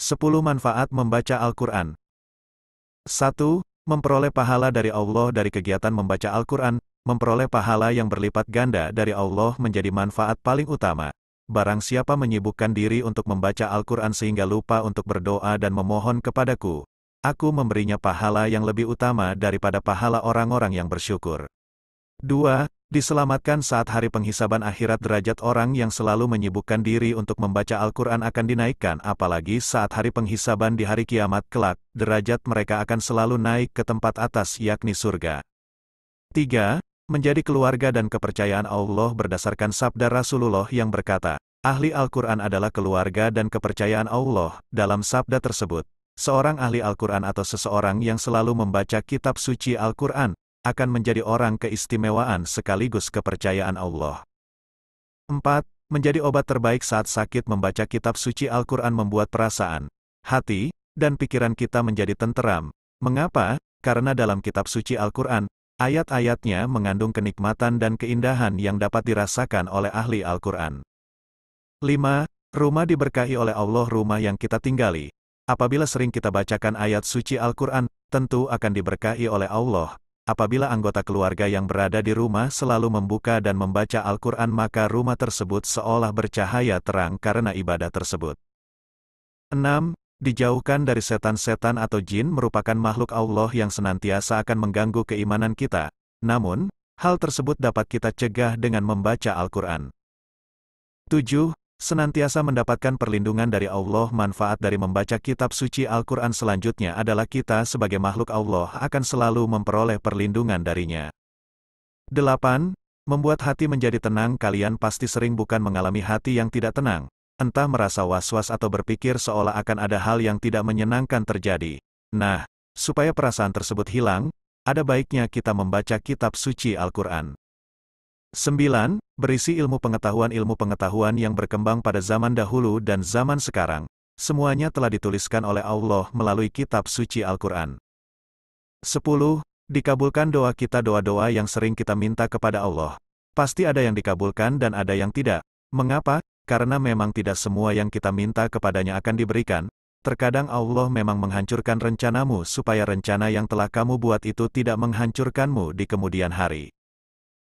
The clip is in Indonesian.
10 manfaat membaca Al-Quran. 1. Memperoleh pahala dari Allah dari kegiatan membaca Al-Quran. Memperoleh pahala yang berlipat ganda dari Allah menjadi manfaat paling utama. Barang siapa menyibukkan diri untuk membaca Al-Quran sehingga lupa untuk berdoa dan memohon kepadaku, aku memberinya pahala yang lebih utama daripada pahala orang-orang yang bersyukur. 2. Diselamatkan saat hari penghisaban akhirat. Derajat orang yang selalu menyibukkan diri untuk membaca Al-Quran akan dinaikkan, apalagi saat hari penghisaban di hari kiamat kelak, derajat mereka akan selalu naik ke tempat atas yakni surga. 3. Menjadi keluarga dan kepercayaan Allah berdasarkan sabda Rasulullah yang berkata, ahli Al-Quran adalah keluarga dan kepercayaan Allah. Dalam sabda tersebut, seorang ahli Al-Quran atau seseorang yang selalu membaca kitab suci Al-Quran, akan menjadi orang keistimewaan sekaligus kepercayaan Allah. 4. Menjadi obat terbaik saat sakit. Membaca kitab suci Al-Quran membuat perasaan, hati, dan pikiran kita menjadi tenteram. Mengapa? Karena dalam kitab suci Al-Quran, ayat-ayatnya mengandung kenikmatan dan keindahan yang dapat dirasakan oleh ahli Al-Quran. 5. Rumah diberkahi oleh Allah. Rumah yang kita tinggali, apabila sering kita bacakan ayat suci Al-Quran, tentu akan diberkahi oleh Allah. Apabila anggota keluarga yang berada di rumah selalu membuka dan membaca Al-Quran, maka rumah tersebut seolah bercahaya terang karena ibadah tersebut. 6. Dijauhkan dari setan-setan atau jin. Merupakan makhluk Allah yang senantiasa akan mengganggu keimanan kita. Namun, hal tersebut dapat kita cegah dengan membaca Al-Quran. 7. Senantiasa mendapatkan perlindungan dari Allah. Manfaat dari membaca kitab suci Al-Quran selanjutnya adalah kita sebagai makhluk Allah akan selalu memperoleh perlindungan darinya. 8. Membuat hati menjadi tenang. Kalian pasti sering bukan mengalami hati yang tidak tenang, entah merasa was-was atau berpikir seolah akan ada hal yang tidak menyenangkan terjadi. Nah, supaya perasaan tersebut hilang, ada baiknya kita membaca kitab suci Al-Quran. 9. Berisi ilmu pengetahuan yang berkembang pada zaman dahulu dan zaman sekarang. Semuanya telah dituliskan oleh Allah melalui kitab suci Al-Quran. 10. Dikabulkan doa kita. Doa-doa yang sering kita minta kepada Allah, pasti ada yang dikabulkan dan ada yang tidak. Mengapa? Karena memang tidak semua yang kita minta kepadanya akan diberikan. Terkadang Allah memang menghancurkan rencanamu supaya rencana yang telah kamu buat itu tidak menghancurkanmu di kemudian hari.